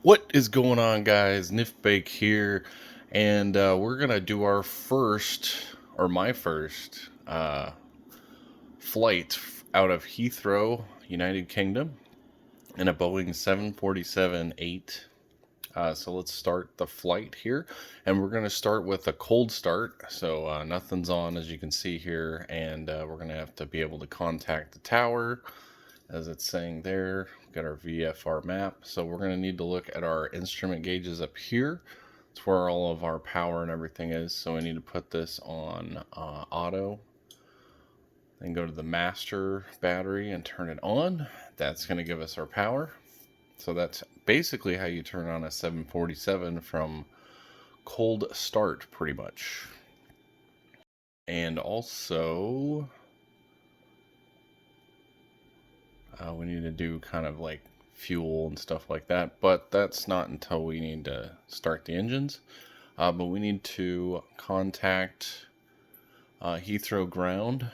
What is going on, guys? NiftyBacon here, and we're gonna do our first, or my first, flight out of Heathrow, United Kingdom, in a Boeing 747-8. So let's start the flight here, and we're gonna start with a cold start. So nothing's on, as you can see here, and we're gonna have to be able to contact the tower, as it's saying there. We've got our VFR map, so we're going to need to look at our instrument gauges up here. It's where all of our power and everything is, so we need to put this on auto, then go to the master battery and turn it on. That's going to give us our power. So that's basically how you turn on a 747 from cold start, pretty much. And also we need to do kind of like fuel and stuff like that, but that's not until we need to start the engines. But we need to contact Heathrow ground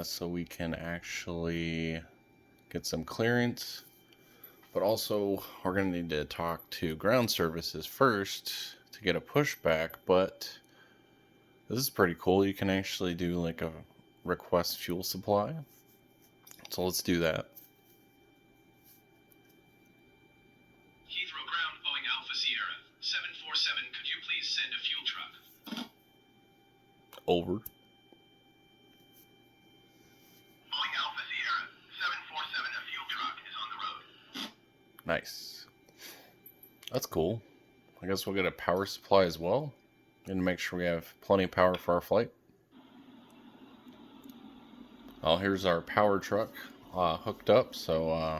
so we can actually get some clearance. But also we're going to need to talk to ground services first to get a pushback. But this is pretty cool. You can actually do like a request fuel supply. So let's do that. Heathrow ground, Boeing Alpha Sierra 747, could you please send a fuel truck? Over. Boeing Alpha Sierra 747, a fuel truck is on the road. Nice. That's cool. I guess we'll get a power supply as well, and make sure we have plenty of power for our flight. Well, here's our power truck hooked up, so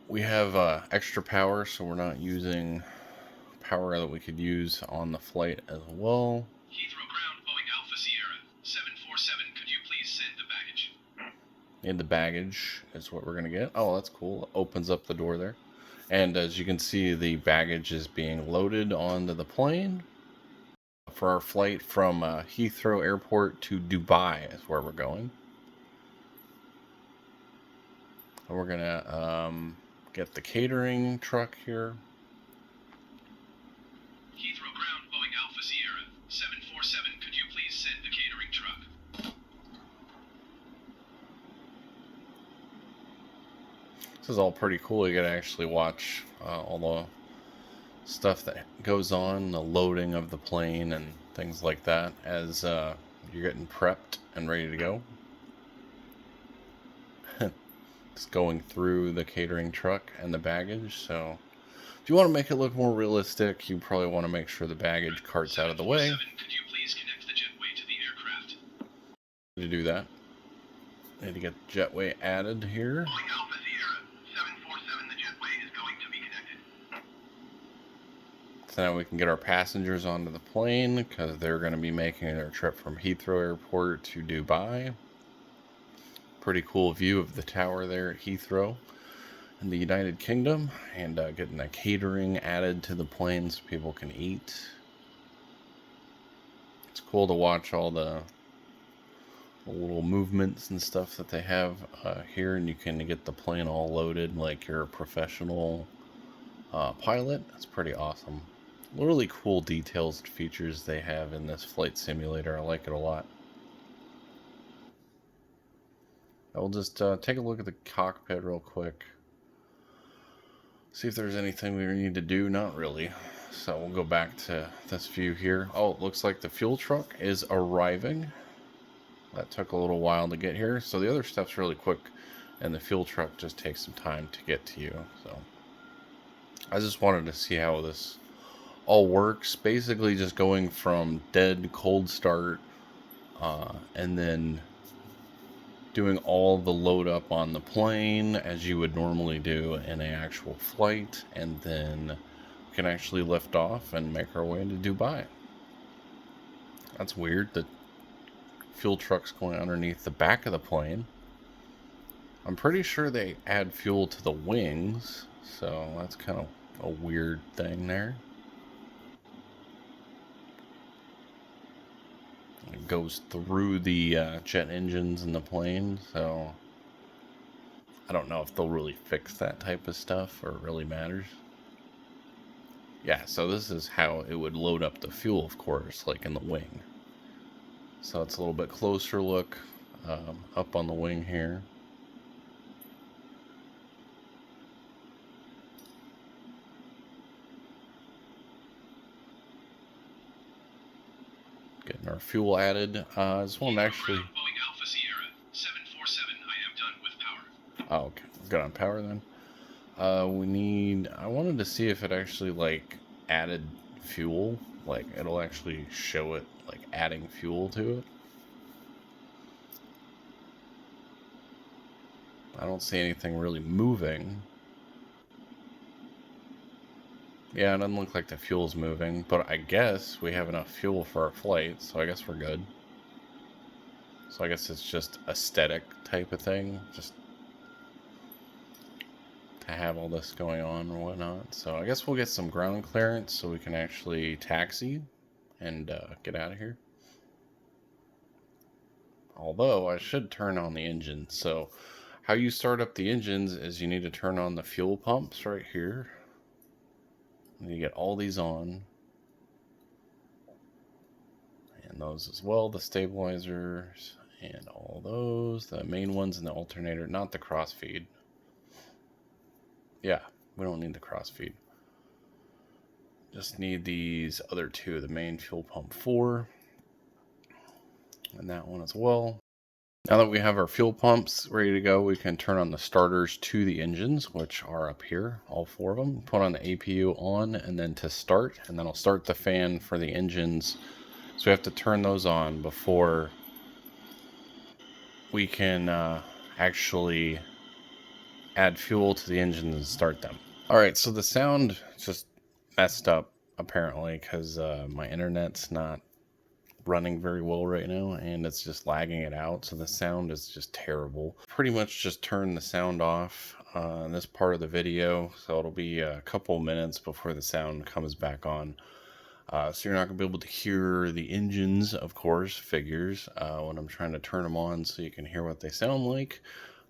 we have extra power, so we're not using power that we could use on the flight as well. Heathrow ground, Boeing Alpha Sierra 747, could you please send the baggage? And the baggage is what we're going to get. Oh, that's cool. It opens up the door there. And as you can see, the baggage is being loaded onto the plane for our flight from Heathrow Airport to Dubai is where we're going. And we're going to get the catering truck here. Heathrow ground, Boeing Alpha Sierra 747, could you please send the catering truck? This is all pretty cool. You got to actually watch all the stuff that goes on, the loading of the plane and things like that as you're getting prepped and ready to go. It's going through the catering truck and the baggage, so if you want to make it look more realistic, you probably want to make sure the baggage cart's out of the way. Could you please connect the jetway to the aircraft? To do that, need to get the jetway added here. Boeing Alpha Sierra 747, the jetway is going to be connected. So now we can get our passengers onto the plane because they're going to be making their trip from Heathrow Airport to Dubai. Pretty cool view of the tower there at Heathrow in the United Kingdom, and getting the catering added to the plane so people can eat. It's cool to watch all the little movements and stuff that they have here, and you can get the plane all loaded like you're a professional pilot. It's pretty awesome. Really cool details and features they have in this flight simulator. I like it a lot. I'll just take a look at the cockpit real quick. See if there's anything we need to do. Not really. So we'll go back to this view here. Oh, it looks like the fuel truck is arriving. That took a little while to get here. So the other stuff's really quick, and the fuel truck just takes some time to get to you. So I just wanted to see how this all works. Basically just going from dead cold start and then doing all the load up on the plane as you would normally do in an actual flight, and then we can actually lift off and make our way into Dubai. That's weird. The fuel truck's going underneath the back of the plane. I'm pretty sure they add fuel to the wings, so that's kind of a weird thing there. It goes through the jet engines in the plane, so I don't know if they'll really fix that type of stuff or it really matters. Yeah, so this is how it would load up the fuel, of course, like in the wing. So it's a little bit closer look up on the wing here. Getting our fuel added. I just want to actually... Boeing Alpha Sierra 747. I am done with power. Oh, okay. Good on power then. We need... I wanted to see if it actually, like, added fuel. Like, it'll actually show it, like, adding fuel to it. I don't see anything really moving. Yeah, it doesn't look like the fuel's moving, but I guess we have enough fuel for our flight, so I guess we're good. So I guess it's just aesthetic type of thing, just to have all this going on or whatnot. So I guess we'll get some ground clearance so we can actually taxi and get out of here. Although I should turn on the engine. So how you start up the engines is you need to turn on the fuel pumps right here. You get all these on. And those as well, the stabilizers and all those. The main ones in the alternator, not the crossfeed. Yeah, we don't need the crossfeed. Just need these other two, the main fuel pump 4. And that one as well. Now that we have our fuel pumps ready to go, we can turn on the starters to the engines, which are up here, all 4 of them. Put on the APU on and then to start, and then I'll start the fan for the engines. So we have to turn those on before we can actually add fuel to the engines and start them. Alright, so the sound just messed up apparently because my internet's not running very well right now and it's just lagging it out, so the sound is just terrible. Pretty much just turn the sound off in this part of the video, so it'll be a couple minutes before the sound comes back on. So you're not going to be able to hear the engines, of course, figures, when I'm trying to turn them on so you can hear what they sound like.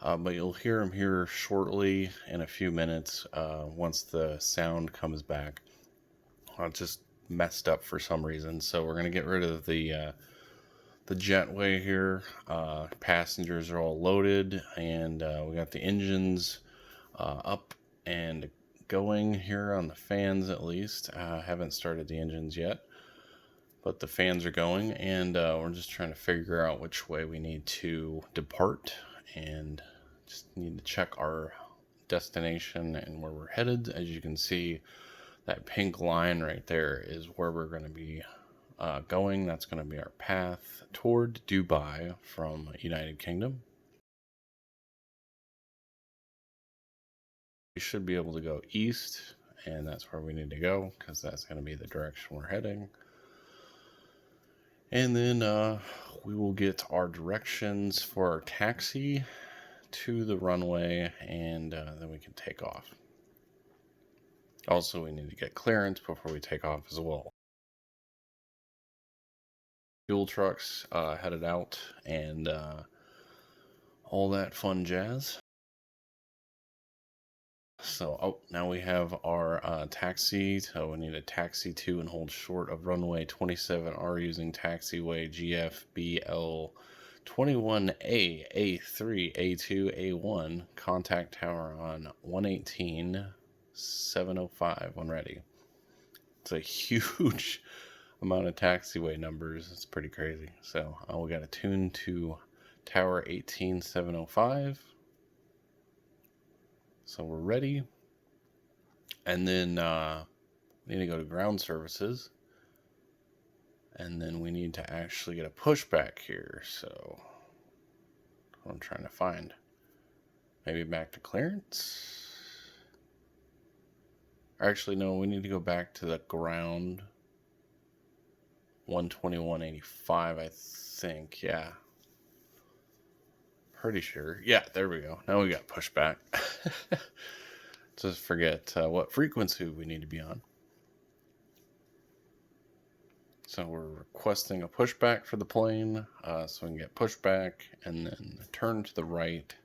But you'll hear them here shortly in a few minutes once the sound comes back. Just messed up for some reason, so we're going to get rid of the jetway here. Passengers are all loaded, and we got the engines up and going here on the fans at least. Haven't started the engines yet, but the fans are going, and we're just trying to figure out which way we need to depart, and just need to check our destination and where we're headed. As you can see, that pink line right there is where we're going to be going. That's going to be our path toward Dubai from United Kingdom. We should be able to go east, and that's where we need to go because that's going to be the direction we're heading. And then we will get our directions for our taxi to the runway, and then we can take off. Also, we need to get clearance before we take off as well. Fuel trucks headed out, and all that fun jazz. So, now we have our taxi. So we need a taxi to and hold short of runway 27R using taxiway GFBL 21A, A3, A2, A1. Contact tower on 118-705 when ready. It's a huge amount of taxiway numbers. It's pretty crazy. So we got to tune to tower 18705. So we're ready. And then we need to go to ground services. And then we need to actually get a pushback here. So what I'm trying to find. Maybe back to clearance. Actually, no, we need to go back to the ground. 121.85, I think. Yeah. Pretty sure. Yeah, there we go. Now we got pushback. Just forget what frequency we need to be on. So we're requesting a pushback for the plane, so we can get pushback and then turn to the right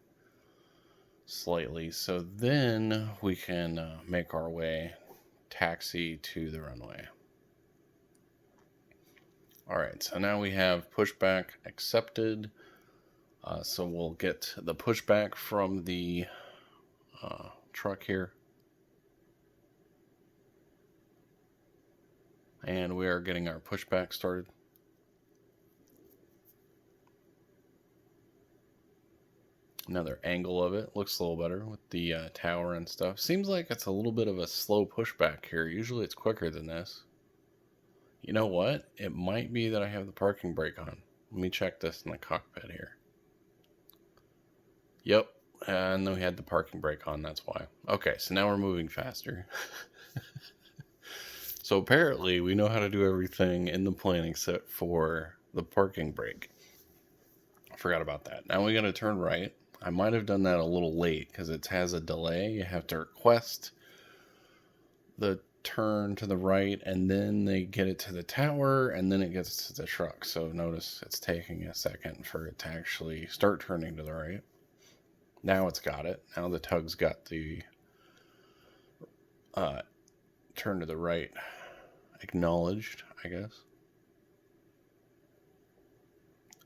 slightly, so then we can make our way, taxi to the runway. Alright, so now we have pushback accepted. So we'll get the pushback from the truck here. And we are getting our pushback started. Another angle of it. Looks a little better with the tower and stuff. Seems like it's a little bit of a slow pushback here. Usually it's quicker than this. You know what? It might be that I have the parking brake on. Let me check this in the cockpit here. Yep. And then we had the parking brake on. That's why. Okay, so now we're moving faster. So apparently we know how to do everything in the planning set for the parking brake. I forgot about that. Now we got to turn right. I might have done that a little late because it has a delay. You have to request the turn to the right, and then they get it to the tower, and then it gets to the truck. So notice it's taking a second for it to actually start turning to the right. Now it's got it. Now the tug's got the turn to the right acknowledged, I guess.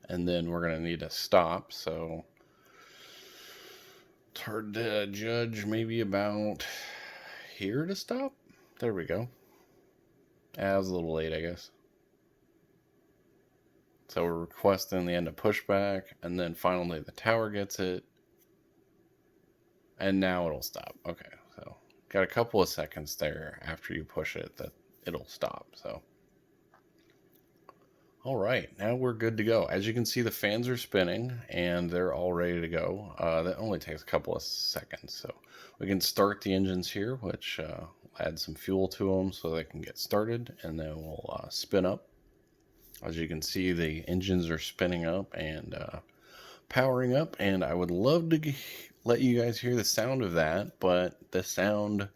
And then we're going to need to stop, so it's hard to judge. Maybe about here to stop. There we go. I was a little late, I guess. So we're requesting the end of pushback, and then finally the tower gets it. And now it'll stop. Okay, so got a couple of seconds there after you push it that it'll stop. So all right, now we're good to go. As you can see, the fans are spinning and they're all ready to go. That only takes a couple of seconds. So we can start the engines here, which add some fuel to them so they can get started, and then we'll spin up. As you can see, the engines are spinning up and powering up, and I would love to let you guys hear the sound of that, but the sound,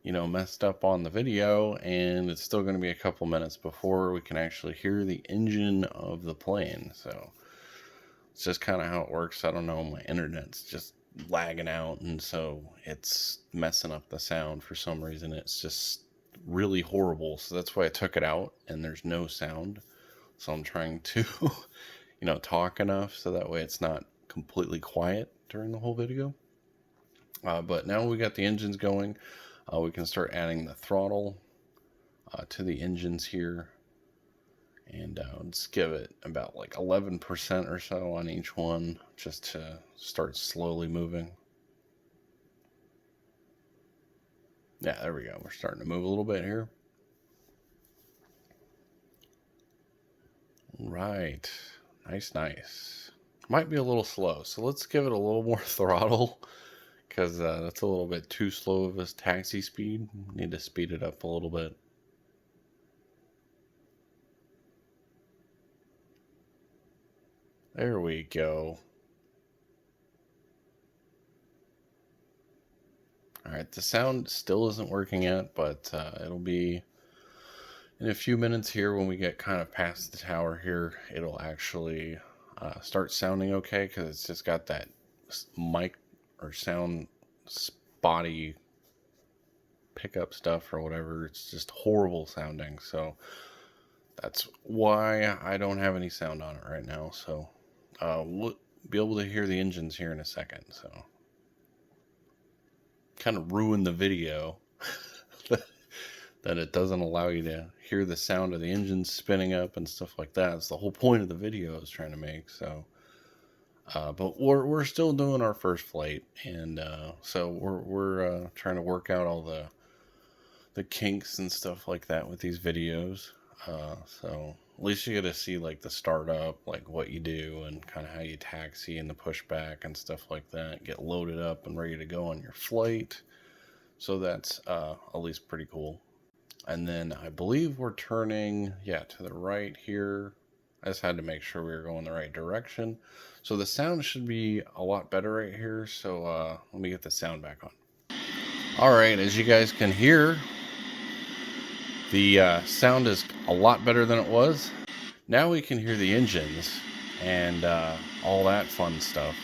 you know, messed up on the video, and it's still going to be a couple minutes before we can actually hear the engine of the plane. So it's just kind of how it works. I don't know, my internet's just lagging out, and so it's messing up the sound for some reason. It's just really horrible, so that's why I took it out and there's no sound. So I'm trying to you know, talk enough so that way it's not completely quiet during the whole video. But now we got the engines going, we can start adding the throttle to the engines here, and let's give it about like 11% or so on each one, just to start slowly moving. Yeah, there we go. We're starting to move a little bit here. Right. Nice. Might be a little slow, so let's give it a little more throttle, because that's a little bit too slow of a taxi speed. Need to speed it up a little bit. There we go. Alright, the sound still isn't working yet, but it'll be in a few minutes here when we get kind of past the tower here. It'll actually start sounding okay, because it's just got that mic or sound spotty pickup stuff or whatever. It's just horrible sounding, so that's why I don't have any sound on it right now. So we'll be able to hear the engines here in a second. So kind of ruin the video that it doesn't allow you to hear the sound of the engines spinning up and stuff like that. It's the whole point of the video I was trying to make. So but we're still doing our first flight, and so we're trying to work out all the kinks and stuff like that with these videos. So at least you get to see like the startup, like what you do and kind of how you taxi and the pushback and stuff like that. Get loaded up and ready to go on your flight. So that's at least pretty cool. And then I believe we're turning, yeah, to the right here. I just had to make sure we were going the right direction. So the sound should be a lot better right here. So let me get the sound back on. All right, as you guys can hear, the sound is a lot better than it was. Now we can hear the engines and all that fun stuff.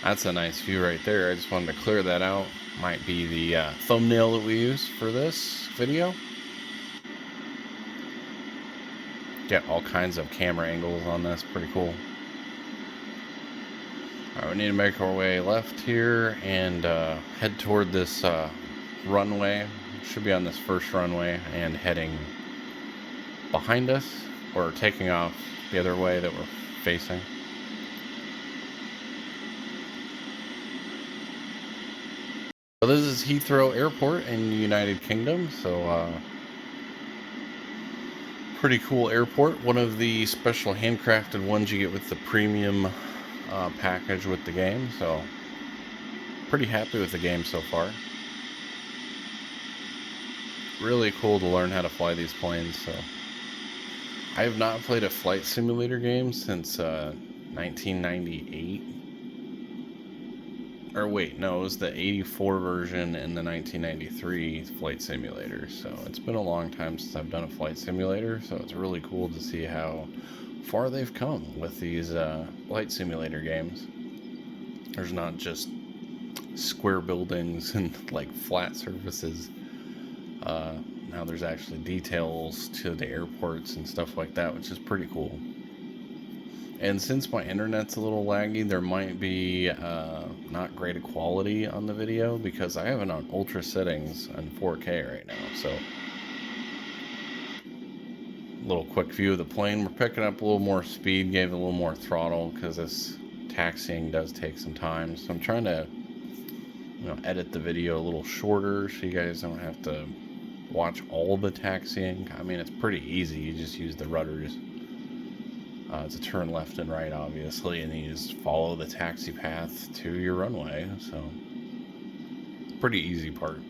That's a nice view right there. I just wanted to clear that out. Might be the thumbnail that we use for this video. Get all kinds of camera angles on this. Pretty cool. Alright, we need to make our way left here and head toward this runway. Should be on this first runway and heading behind us, or taking off the other way that we're facing. So this is Heathrow Airport in the United Kingdom. So pretty cool airport. One of the special handcrafted ones you get with the premium package with the game. So pretty happy with the game so far. Really cool to learn how to fly these planes. So I have not played a flight simulator game since 1998. Or wait, no, it was the 84 version and the 1993 flight simulator. So it's been a long time since I've done a flight simulator. So it's really cool to see how far they've come with these flight simulator games. There's not just square buildings and like flat surfaces. Now there's actually details to the airports and stuff like that, which is pretty cool. And since my internet's a little laggy, there might be not great quality on the video because I have it on ultra settings on 4K right now. So a little quick view of the plane. We're picking up a little more speed, gave it a little more throttle because this taxiing does take some time. So I'm trying to, edit the video a little shorter so you guys don't have to watch all the taxiing. I mean, it's pretty easy. You just use the rudders to turn left and right, obviously, and you just follow the taxi path to your runway. So, pretty easy part.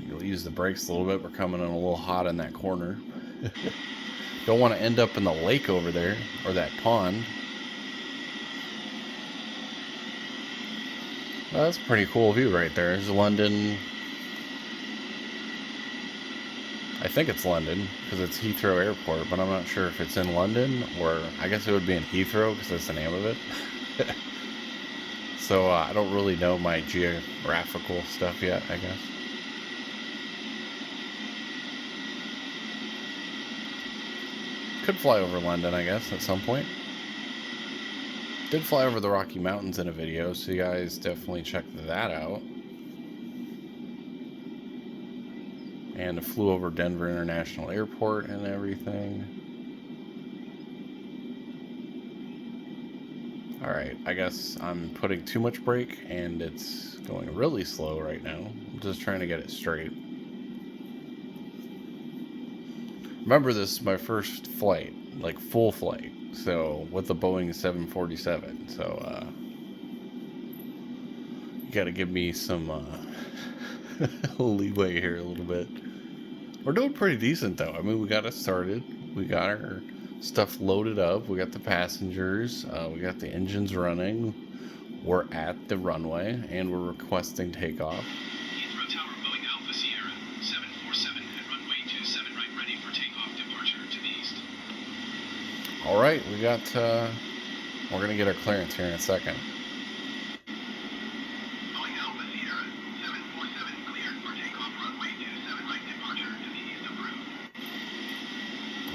You'll use the brakes a little bit. We're coming in a little hot in that corner. Don't want to end up in the lake over there, or that pond. Well, that's a pretty cool view right there. There's London. I think it's London because it's Heathrow Airport, but I'm not sure if it's in London, or I guess it would be in Heathrow because that's the name of it. So I don't really know my geographical stuff yet, I guess. Could fly over London, I guess, at some point. Did fly over the Rocky Mountains in a video, so you guys definitely check that out. And flew over Denver International Airport and everything. Alright, I guess I'm putting too much brake and it's going really slow right now. I'm just trying to get it straight. Remember, this is my first flight, like full flight. So, with the Boeing 747. So, you gotta give me some leeway here a little bit. We're doing pretty decent though. I mean, we got it started. We got our stuff loaded up. We got the passengers. We got the engines running. We're at the runway and we're requesting takeoff. Heathrow Tower, Boeing Alpha Sierra, 747 at runway 27 right, ready for takeoff departure to the east. All right, we got. We're gonna get our clearance here in a second.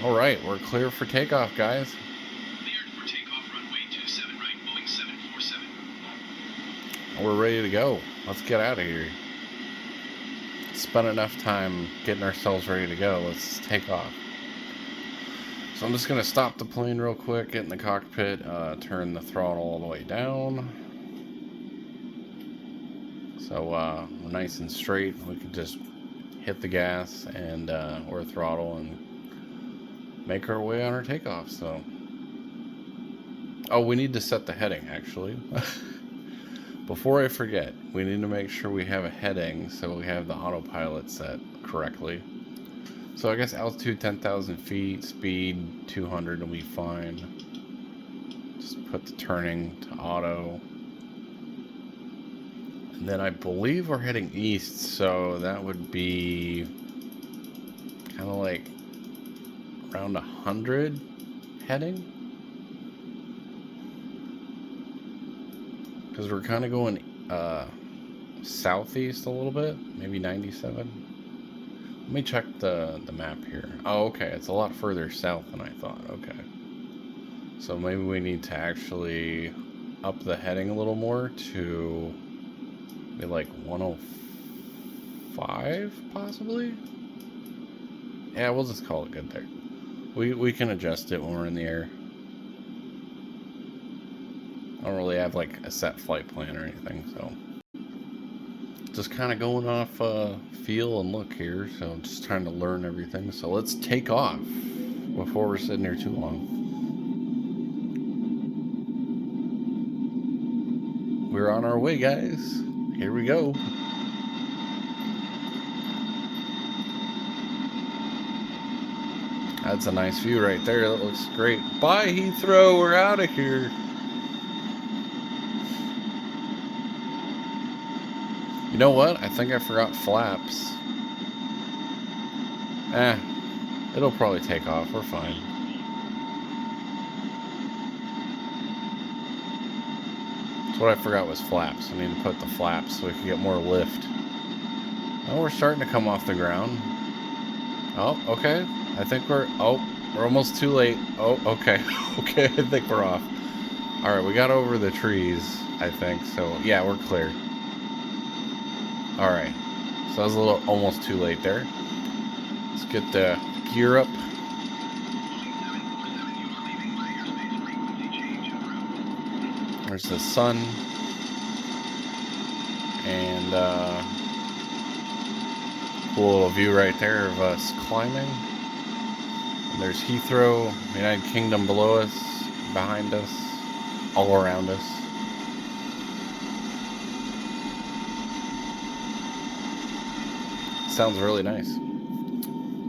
All right, we're clear for takeoff, guys. Cleared for takeoff, runway 27 right, Boeing 747. We're ready to go. Let's get out of here. Spent enough time getting ourselves ready to go. Let's take off. So I'm just going to stop the plane real quick, get in the cockpit, turn the throttle all the way down. So we're nice and straight. We can just hit the gas and or throttle and make our way on our takeoff. So, oh, we need to set the heading actually. Before I forget, we need to make sure we have a heading so we have the autopilot set correctly. So I guess altitude 10,000 feet, speed 200 will be fine. Just put the turning to auto. And then I believe we're heading east, so that would be kind of like around 100 heading. because we're kind of going southeast a little bit, maybe 97. Let me check the map here. Oh, okay, it's a lot further south than I thought. Okay, so maybe we need to actually up the heading a little more to be like 105, possibly. Yeah, we'll just call it good there. We can adjust it when we're in the air. I don't really have like a set flight plan or anything, so just kind of going off feel and look here. So just trying to learn everything. So let's take off before we're sitting here too long. We're on our way, guys. Here we go. That's a nice view right there. That looks great. Bye, Heathrow. We're out of here. You know what? I think I forgot flaps. It'll probably take off. We're fine. That's what I forgot was flaps. I need to put the flaps so we can get more lift. Oh, we're starting to come off the ground. Oh, okay. I think we're almost too late. Oh, okay. Okay, I think we're off. Alright, we got over the trees, I think. So, yeah, we're clear. Alright. So that was a little almost too late there. Let's get the gear up. There's the sun. And, cool little view right there of us climbing. And there's Heathrow, United Kingdom below us, behind us, all around us. Sounds really nice.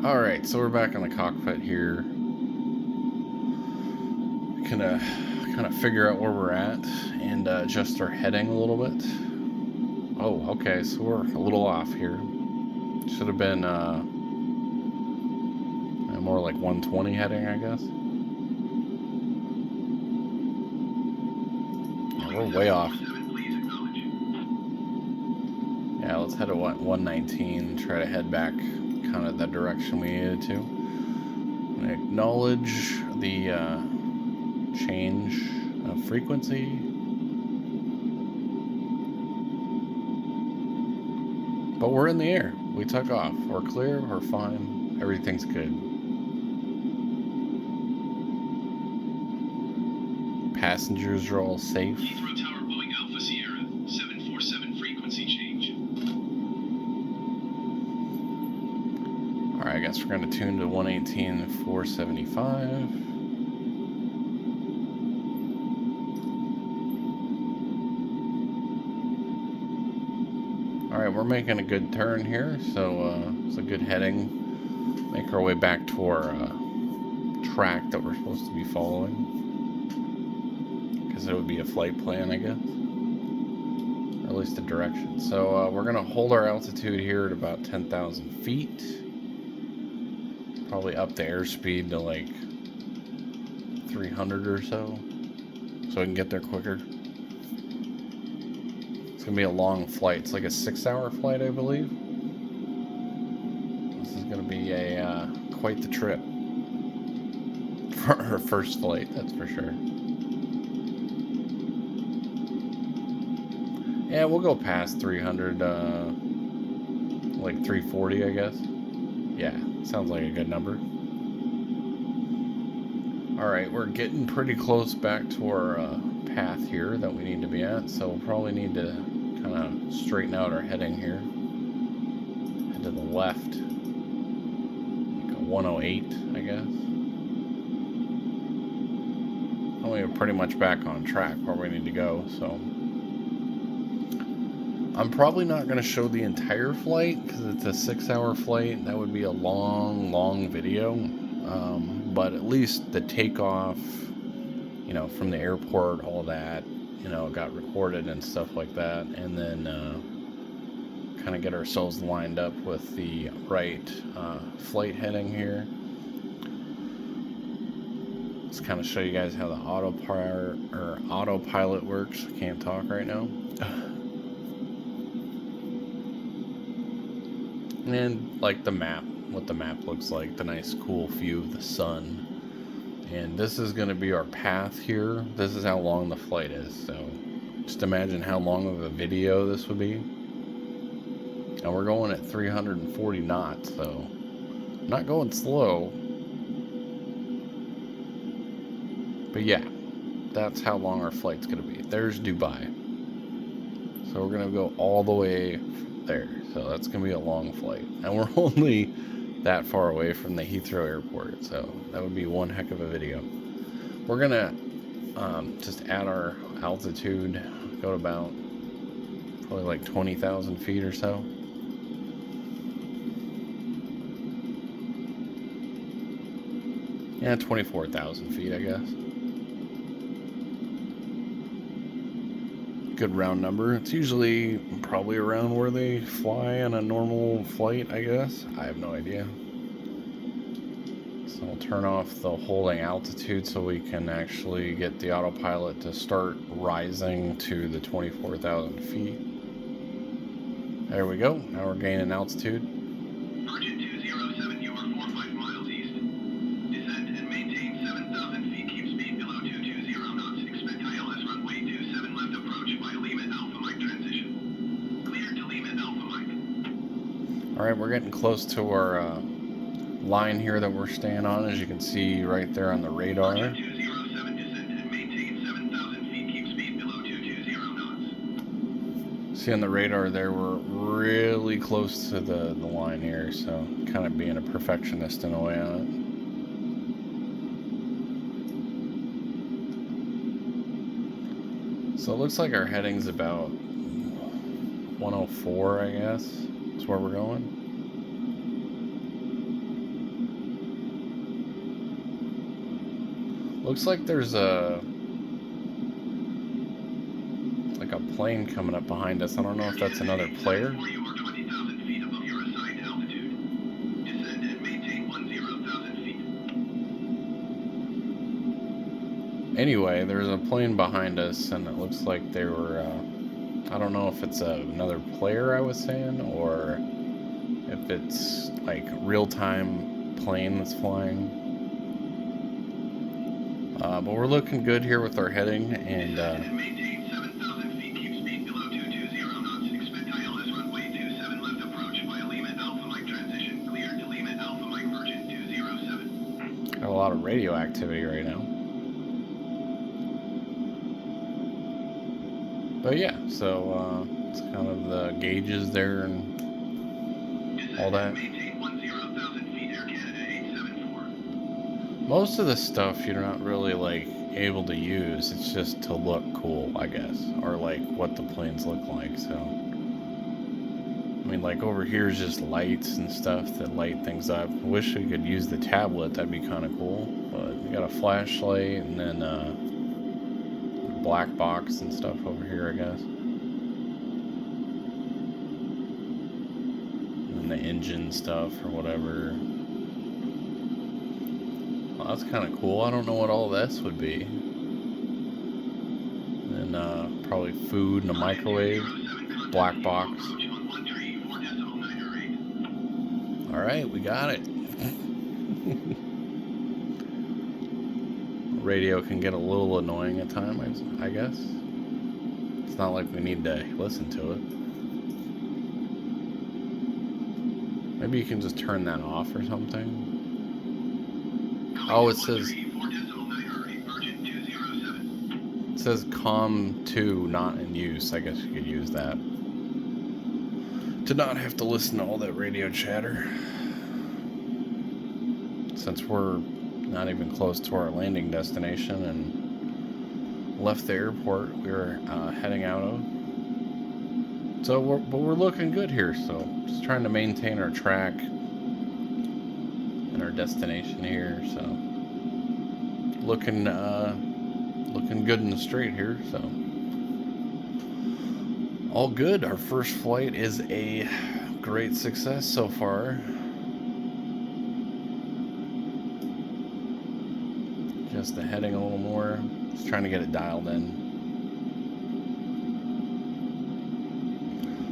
Alright, so we're back in the cockpit here. Gonna kind of figure out where we're at and adjust our heading a little bit. Oh, okay, so we're a little off here. Should have been more like 120 heading, I guess. Yeah, we're way off. Yeah, let's head to 119, try to head back kind of the direction we needed to. And acknowledge the change of frequency. But we're in the air. We took off. We're clear. We're fine. Everything's good. Passengers are all safe. Heathrow Tower, Boeing Alpha Sierra, 747 frequency change. Alright, I guess we're going to tune to 118.475. Alright, we're making a good turn here, so it's a good heading. Make our way back to our track that we're supposed to be following. Because it would be a flight plan, I guess. Or at least a direction. So we're going to hold our altitude here at about 10,000 feet. Probably up the airspeed to like 300 or so. So we can get there quicker. It's going to be a long flight. It's like a 6-hour flight, I believe. This is going to be a quite the trip. For our first flight, that's for sure. Yeah, we'll go past 300, like 340, I guess. Yeah, sounds like a good number. Alright, we're getting pretty close back to our path here that we need to be at, so we'll probably need to kind of straighten out our heading here. Head to the left. Like a 108, I guess. And we're pretty much back on track where we need to go, so... I'm probably not going to show the entire flight because it's a 6-hour flight. That would be a long video. But at least the takeoff, you know, from the airport, all that, you know, got recorded and stuff like that. And then kind of get ourselves lined up with the right flight heading here. Just kind of show you guys how the autopilot works. I can't talk right now. And like the map, what the map looks like, the nice cool view of the sun. And this is going to be our path here. This is how long the flight is. So just imagine how long of a video this would be. And we're going at 340 knots, so not going slow. But yeah, that's how long our flight's going to be. There's Dubai. So we're going to go all the way there. So that's going to be a long flight. And we're only that far away from the Heathrow airport. So that would be one heck of a video. We're going to just add our altitude. Go to about probably like 20,000 feet or so. Yeah, 24,000 feet, I guess. Good round number. It's usually probably around where they fly on a normal flight, I guess. I have no idea. So we'll turn off the holding altitude so we can actually get the autopilot to start rising to the 24,000 feet. There we go. Now we're gaining altitude. Virgin 207, you are 45 miles east. Descend and maintain 7,000 feet. Keep speed below 220 knots. Expect ILS runway 27 left approach via Lima Alpha Mike transition. Cleared to Lima Alpha Mike. Alright, we're getting close to our line here that we're staying on, as you can see right there on the radar. Virgin 207, descend and maintain 7,000 feet. Keep speed below 220 knots. See on the radar there, we're really close to the line here, so kind of being a perfectionist in a way on it. So it looks like our heading's about 104, I guess, is where we're going. Looks like there's a plane coming up behind us. I don't know if that's another player. You are 20,000 feet above your assigned altitude. Descend and maintain 10,000 feet. Anyway, there's a plane behind us, and it looks like they were, I don't know if it's another player I was saying, or if it's like real-time plane that's flying. But we're looking good here with our heading, and Maintain 7,000 feet. Keep speed below 220 knots. Expect ILS runway 27 left approach via Lima Alpha Mike transition. Cleared to Lima Alpha Mike Virgin 207. got a lot of radio activity right now. But yeah, so it's kind of the gauges there and all that. Maintain 10,000 feet. Air Canada 874. Most of the stuff you're not really like able to use. It's just to look cool, I guess, or like what the planes look like. So I mean, like over here is just lights and stuff that light things up. I wish we could use the tablet. That'd be kind of cool. But we got a flashlight and then black box and stuff over here, I guess. And the engine stuff or whatever. Well, that's kind of cool. I don't know what all this would be. And probably food and a microwave. Black box. Alright, we got it. Radio can get a little annoying at times, I guess. It's not like we need to listen to it. Maybe you can just turn that off or something. Oh, it says COM 2 not in use. I guess you could use that to not have to listen to all that radio chatter. Since we're not even close to our landing destination and left the airport we were heading out of. So we're looking good here. So just trying to maintain our track and our destination here. So looking good in the straight here. So all good. Our first flight is a great success so far. adjust the heading a little more. Just trying to get it dialed in.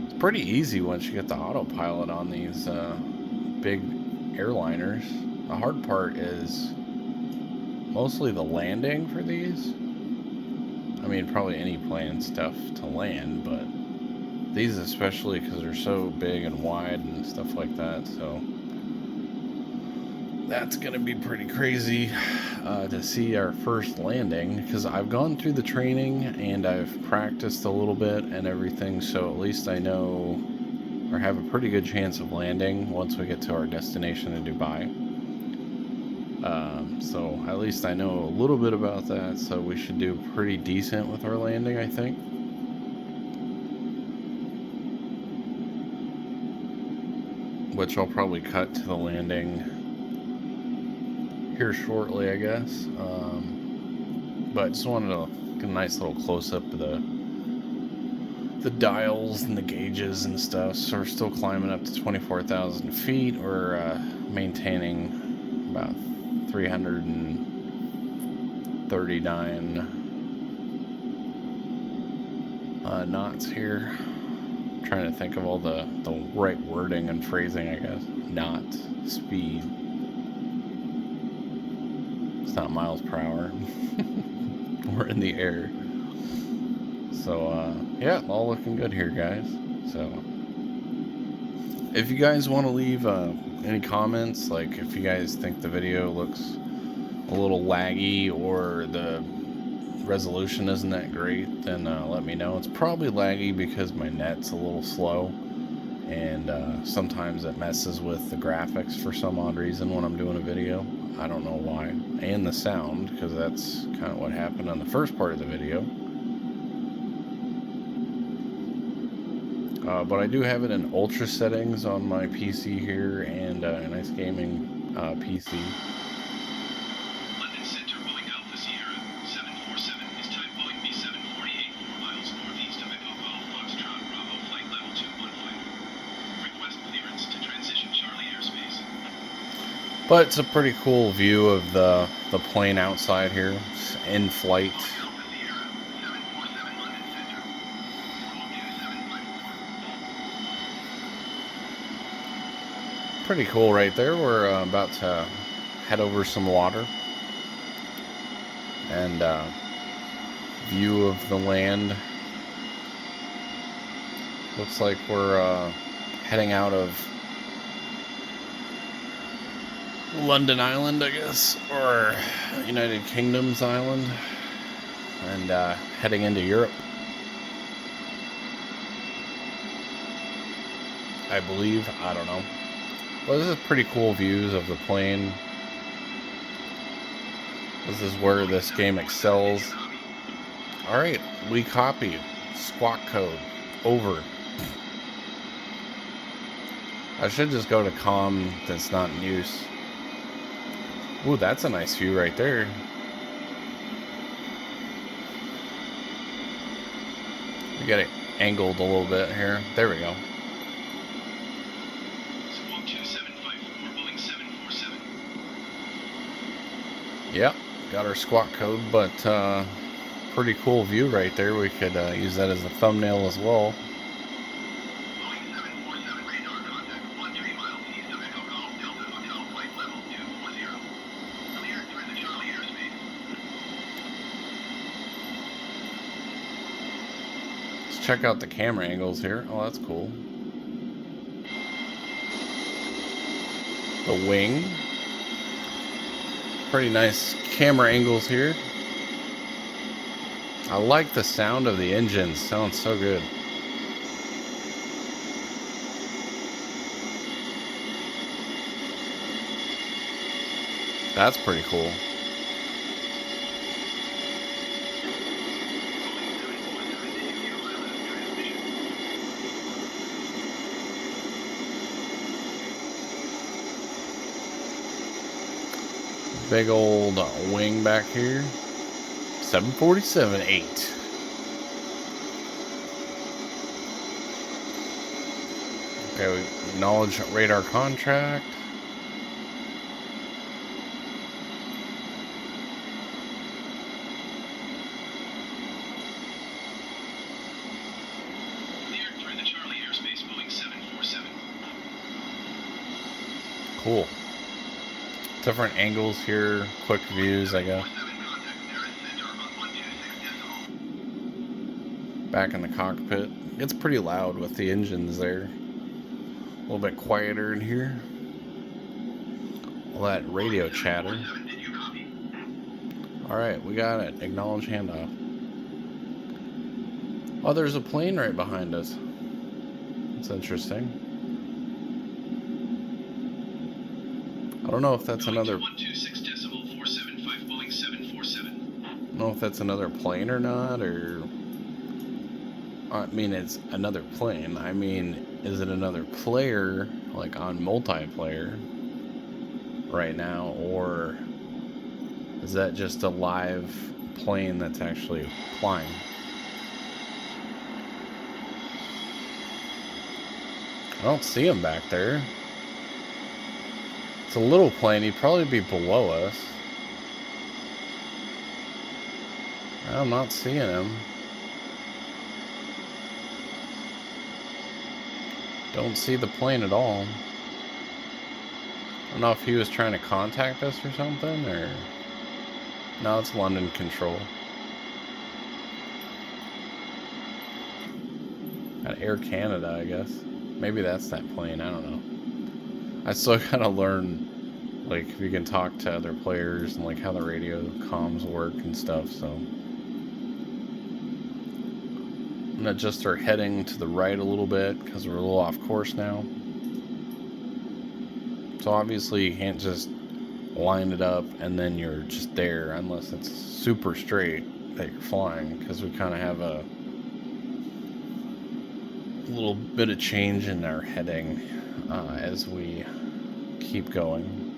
It's pretty easy once you get the autopilot on these big airliners. The hard part is mostly the landing for these. I mean, probably any plane stuff to land, but these especially because they're so big and wide and stuff like that. So that's going to be pretty crazy to see our first landing, because I've gone through the training and I've practiced a little bit and everything, so at least I know or have a pretty good chance of landing once we get to our destination in Dubai. So at least I know a little bit about that, so we should do pretty decent with our landing, I think. Which I'll probably cut to the landing here shortly, I guess. But just wanted to get a nice little close-up of the dials and the gauges and stuff. So we're still climbing up to 24,000 feet. We're maintaining about 339 knots here. I'm trying to think of all the right wording and phrasing, I guess. Knot speed. It's not miles per hour. We're in the air. So, yeah, all looking good here, guys. So, if you guys want to leave any comments, like if you guys think the video looks a little laggy or the resolution isn't that great, then let me know. It's probably laggy because my net's a little slow, and sometimes it messes with the graphics for some odd reason when I'm doing a video. I don't know why. And the sound, because that's kind of what happened on the first part of the video. But I do have it in ultra settings on my PC here, and a nice gaming PC. London Center, Boeing Alpha Sierra 747 is type Boeing B748, 4 miles northeast of Echo Golf Foxtrot Bravo, flight level 215. Request clearance to transition Charlie airspace. But it's a pretty cool view of the plane outside here, in flight. Pretty cool right there. We're about to head over some water, and view of the land. Looks like we're heading out of London Island, I guess, or United Kingdom's island, and heading into Europe, I believe. I don't know. Well, this is pretty cool views of the plane. This is where this game excels. Alright, we copy. Squawk code. Over. I should just go to comm that's not in use. Ooh, that's a nice view right there. We got it angled a little bit here. There we go. Squawk 2754, Boeing 747. Yep, got our squawk code, but pretty cool view right there. We could use that as a thumbnail as well. Boeing 747 radar contact 13 miles east of Echo Golf Delta Hotel, flight level 240. Clear through the Charlie airspace. Let's check out the camera angles here. Oh, that's cool. The wing. Pretty nice camera angles here. I like the sound of the engines. Sounds so good. That's pretty cool. Big old wing back here. 747-8. Okay, we acknowledge radar contract. Cool. Different angles here, quick views, I guess. Back in the cockpit. It's pretty loud with the engines there. A little bit quieter in here. All that radio chatter. Alright, we got it. Acknowledge handoff. Oh, there's a plane right behind us. That's interesting. I don't know if that's another... 126.475 Boeing 747. I don't know if that's another plane or not, or... I mean, it's another plane. I mean, is it another player, like on multiplayer right now, or is that just a live plane that's actually flying? I don't see him back there. It's a little plane. He'd probably be below us. I'm not seeing him. Don't see the plane at all. I don't know if he was trying to contact us or something, or... No, it's London Control. At Air Canada, I guess. Maybe that's that plane, I don't know. I still gotta learn, like, if you can talk to other players and, like, how the radio comms work and stuff, so... I'm gonna adjust our heading to the right a little bit, because we're a little off course now. So obviously you can't just line it up and then you're just there, unless it's super straight that you're flying, because we kind of have a little bit of change in our heading as we keep going.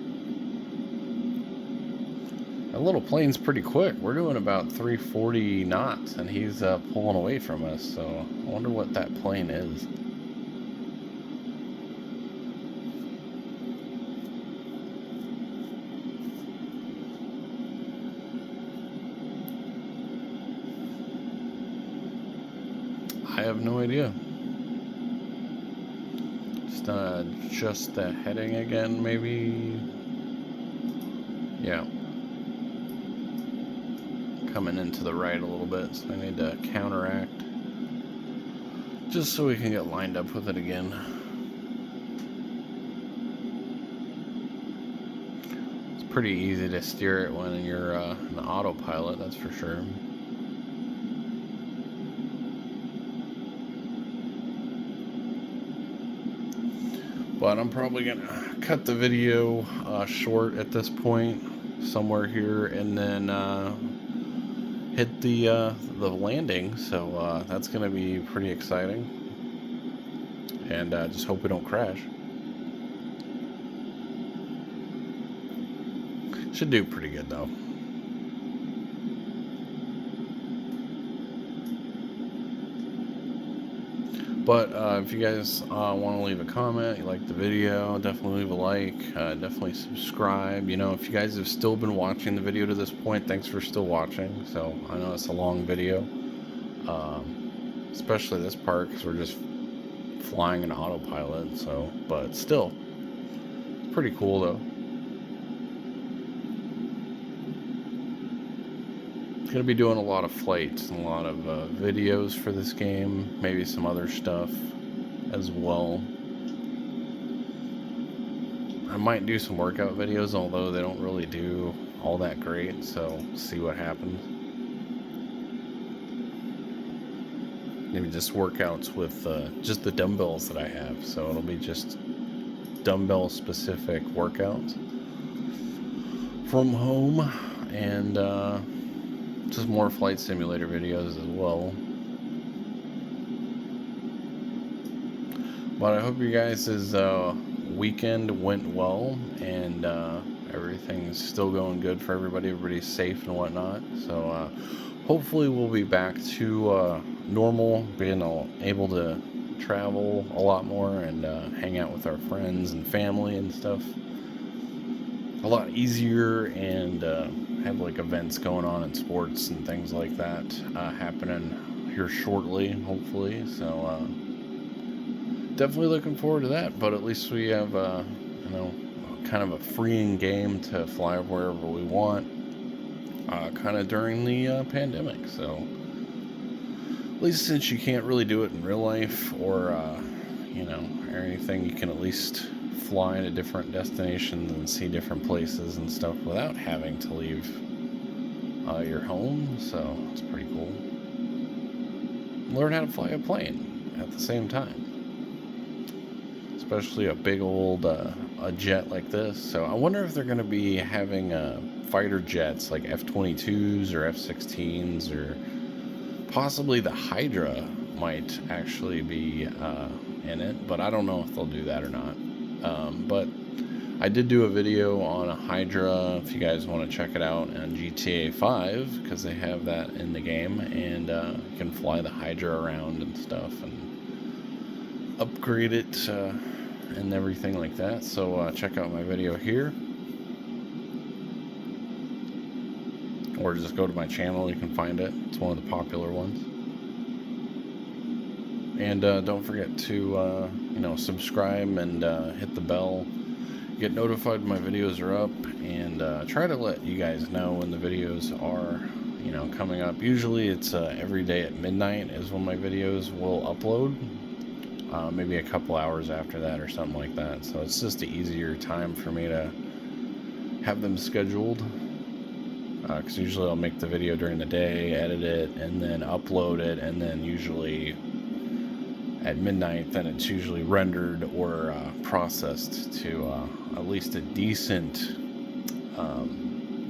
That little plane's pretty quick. We're doing about 340 knots and he's pulling away from us, so I wonder what that plane is. I have no idea. Just the heading again, maybe. Yeah. Coming into the right a little bit, so I need to counteract. Just so we can get lined up with it again. It's pretty easy to steer it when you're an autopilot, that's for sure. But I'm probably gonna cut the video short at this point, somewhere here, and then hit the landing. So that's gonna be pretty exciting, and just hope we don't crash. Should do pretty good though. But if you guys want to leave a comment, you like the video, definitely leave a like, definitely subscribe. You know, if you guys have still been watching the video to this point, thanks for still watching. So I know it's a long video, especially this part because we're just flying an autopilot. So, but still, it's pretty cool though. Gonna be doing a lot of flights and a lot of videos for this game, maybe some other stuff as well. I might do some workout videos, although they don't really do all that great, so see what happens. Maybe just workouts with just the dumbbells that I have, so it'll be just dumbbell specific workouts from home, and just more flight simulator videos as well. But I hope you guys' weekend went well, and everything's still going good for everybody. Everybody's safe and whatnot. So hopefully we'll be back to normal, being able to travel a lot more and hang out with our friends and family and stuff a lot easier, and have like events going on in sports and things like that happening here shortly, hopefully. So definitely looking forward to that. But at least we have you know, kind of a freeing game to fly wherever we want, kind of during the pandemic. So at least since you can't really do it in real life or or anything, you can at least fly to different destinations and see different places and stuff without having to leave your home. So it's pretty cool. Learn how to fly a plane at the same time, especially a big old a jet like this. So I wonder if they're going to be having fighter jets like F-22s or F-16s, or possibly the Hydra might actually be in it, but I don't know if they'll do that or not. But I did do a video on a Hydra, if you guys want to check it out, on GTA 5, because they have that in the game, and you can fly the Hydra around and stuff and upgrade it and everything like that. So check out my video here, or just go to my channel, you can find it. It's one of the popular ones. And don't forget to subscribe and hit the bell, get notified when my videos are up, and try to let you guys know when the videos are coming up. Usually it's every day at midnight is when my videos will upload, maybe a couple hours after that or something like that. So it's just an easier time for me to have them scheduled, because usually I'll make the video during the day, edit it, and then upload it, and then usually at midnight, then it's usually rendered or processed to at least a decent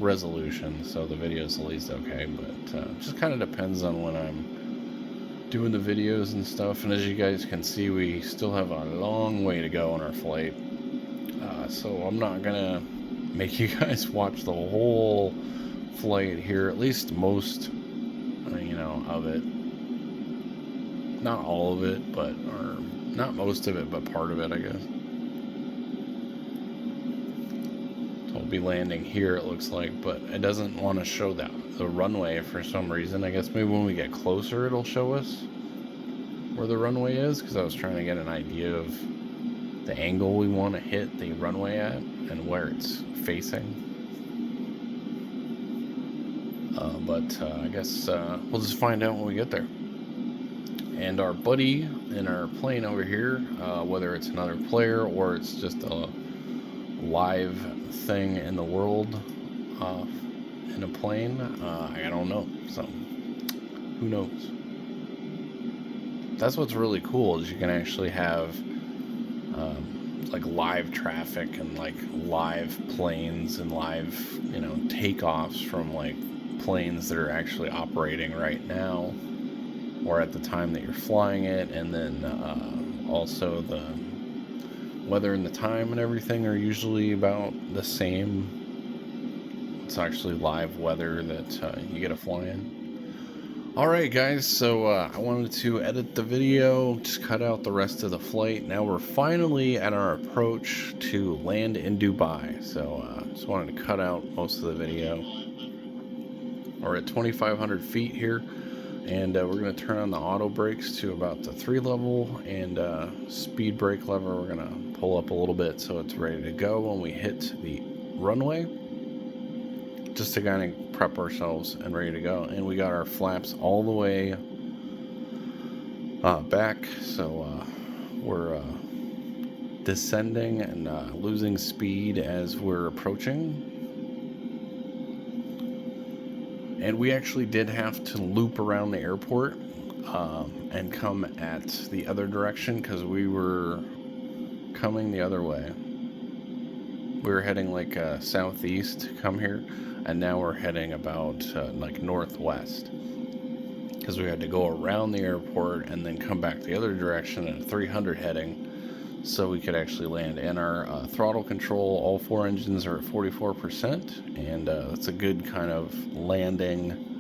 resolution, so the video is at least okay. But it just kind of depends on when I'm doing the videos and stuff. And as you guys can see, we still have a long way to go on our flight, so I'm not gonna make you guys watch the whole flight here, at least most of it. Not all of it, or not most of it, but part of it, I guess. So we'll be landing here, it looks like, but it doesn't want to show the runway for some reason. I guess maybe when we get closer, it'll show us where the runway is, because I was trying to get an idea of the angle we want to hit the runway at and where it's facing. But I guess we'll just find out when we get there. And our buddy in our plane over here, whether it's another player or it's just a live thing in the world in a plane, I don't know. So who knows? That's what's really cool, is you can actually have like live traffic and like live planes and live takeoffs from like planes that are actually operating right now, or at the time that you're flying it. And then also the weather and the time and everything are usually about the same. It's actually live weather that you get to fly in. Alright guys, so I wanted to edit the video, just cut out the rest of the flight. Now we're finally at our approach to land in Dubai, so just wanted to cut out most of the video. We're at 2,500 feet here, and we're going to turn on the auto brakes to about the 3 level, and speed brake lever we're going to pull up a little bit so it's ready to go when we hit the runway, just to kind of prep ourselves and ready to go. And we got our flaps all the way back, so we're descending and losing speed as we're approaching. And we actually did have to loop around the airport and come at the other direction, because we were coming the other way. We were heading like southeast to come here, and now we're heading about like northwest, because we had to go around the airport and then come back the other direction at 300 heading, so we could actually land. And our throttle control, all 4 engines are at 44%, and that's a good kind of landing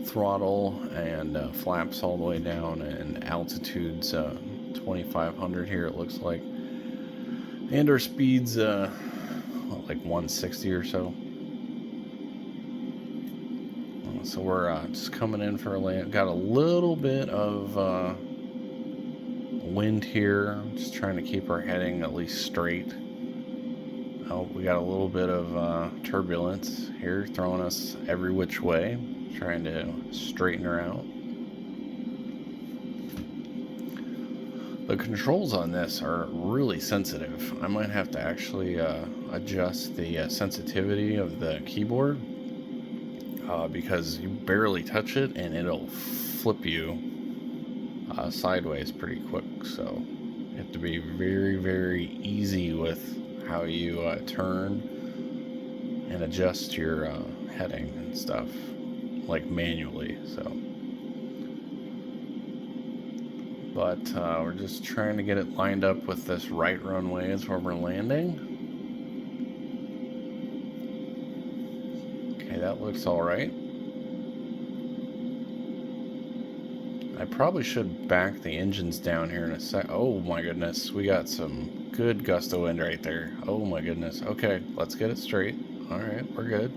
throttle, and flaps all the way down, and altitude's 2,500 here, it looks like. And our speed's like 160 or so. So we're just coming in for a land. Got a little bit of wind here, just trying to keep our heading at least straight. Oh, we got a little bit of turbulence here, throwing us every which way, trying to straighten her out. The controls on this are really sensitive. I might have to actually adjust the sensitivity of the keyboard because you barely touch it and it'll flip you sideways pretty quick. So you have to be very, very easy with how you turn and adjust your heading and stuff, like manually. So. But we're just trying to get it lined up with this right runway is where we're landing. Okay, that looks all right. I probably should back the engines down here in a sec. Oh my goodness, we got some good gust of wind right there. Oh my goodness. Okay, let's get it straight. All right, we're good.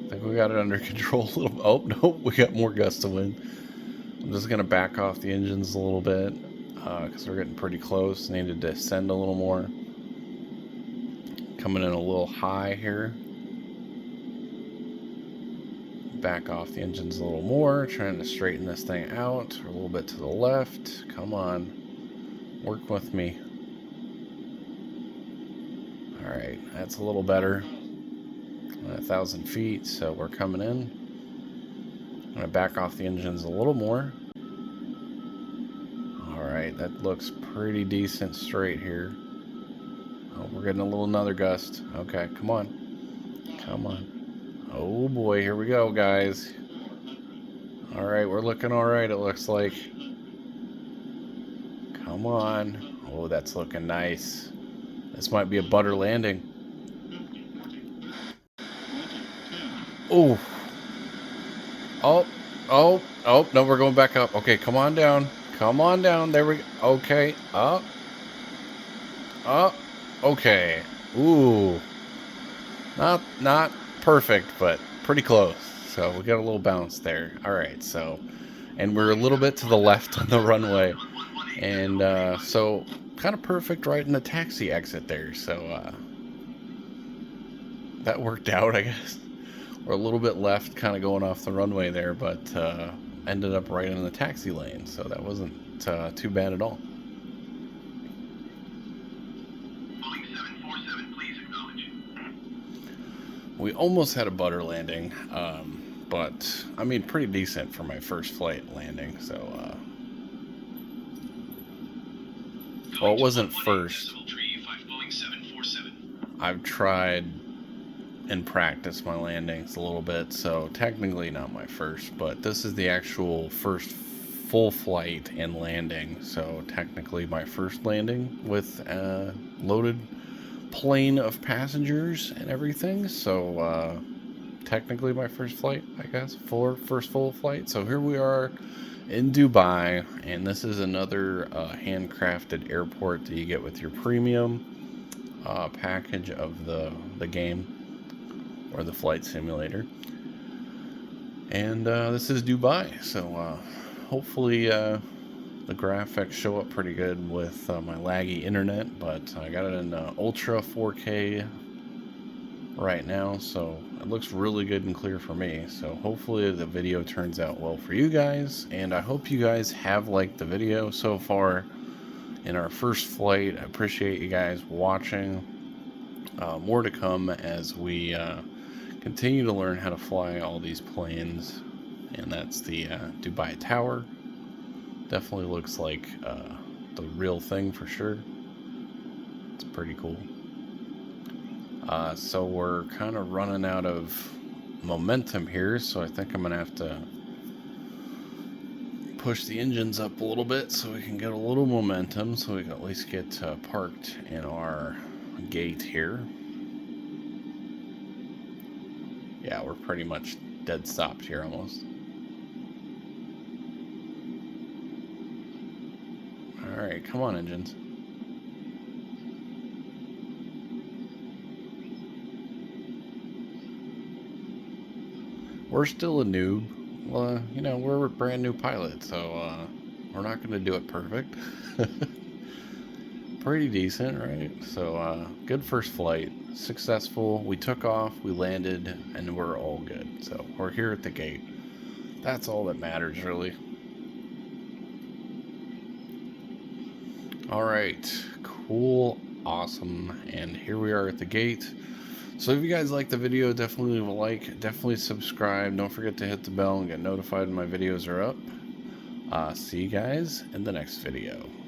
I think we got it under control a little. Oh no, we got more gust of wind. I'm just gonna back off the engines a little bit because we're getting pretty close. Need to descend a little more. Coming in a little high here. Back off the engines a little more. Trying to straighten this thing out. A little bit to the left. Come on. Work with me. Alright, that's a little better. 1,000 feet, so we're coming in. I'm going to back off the engines a little more. Alright, that looks pretty decent straight here. Oh, we're getting a little another gust. Okay, come on. Come on. Oh boy, here we go, guys. Alright, we're looking alright, it looks like. Come on. Oh, that's looking nice. This might be a butter landing. Oh. Oh, no, we're going back up. Okay, come on down. Come on down. There we go. Okay, up. Up. Okay. Ooh. Not perfect, but pretty close. So we got a little bounce there. All right, so, and we're a little bit to the left on the runway. And so kind of perfect right in the taxi exit there. So that worked out, I guess. We're a little bit left, kind of going off the runway there, but ended up right in the taxi lane, so that wasn't too bad at all. Boeing 747, please acknowledge. We almost had a butter landing, but I mean, pretty decent for my first flight landing. So, well, it wasn't first. I've tried and practiced my landings a little bit, so technically not my first, but this is the actual first full flight and landing, so technically my first landing with a loaded plane of passengers and everything. So technically my first flight, I guess, first full flight. So here we are in Dubai, and this is another handcrafted airport that you get with your premium package of the game or the flight simulator. And this is Dubai, so hopefully the graphics show up pretty good with my laggy internet, but I got it in Ultra 4K right now, so it looks really good and clear for me. So hopefully the video turns out well for you guys, and I hope you guys have liked the video so far in our first flight. I appreciate you guys watching. More to come as we continue to learn how to fly all these planes, and that's the Dubai Tower. Definitely looks like the real thing for sure. It's pretty cool. So we're kind of running out of momentum here, so I think I'm gonna have to push the engines up a little bit so we can get a little momentum, so we can at least get parked in our gate here. Yeah, we're pretty much dead stopped here almost. Alright, come on, engines. We're still a noob. Well, you know, we're a brand new pilot, so we're not going to do it perfect. pretty decent, right? So, good first flight. Successful. We took off, we landed, and we're all good. So, we're here at the gate. That's all that matters, really. Alright. Cool. Awesome. And here we are at the gate. So if you guys like the video, definitely leave a like. Definitely subscribe. Don't forget to hit the bell and get notified when my videos are up. See you guys in the next video.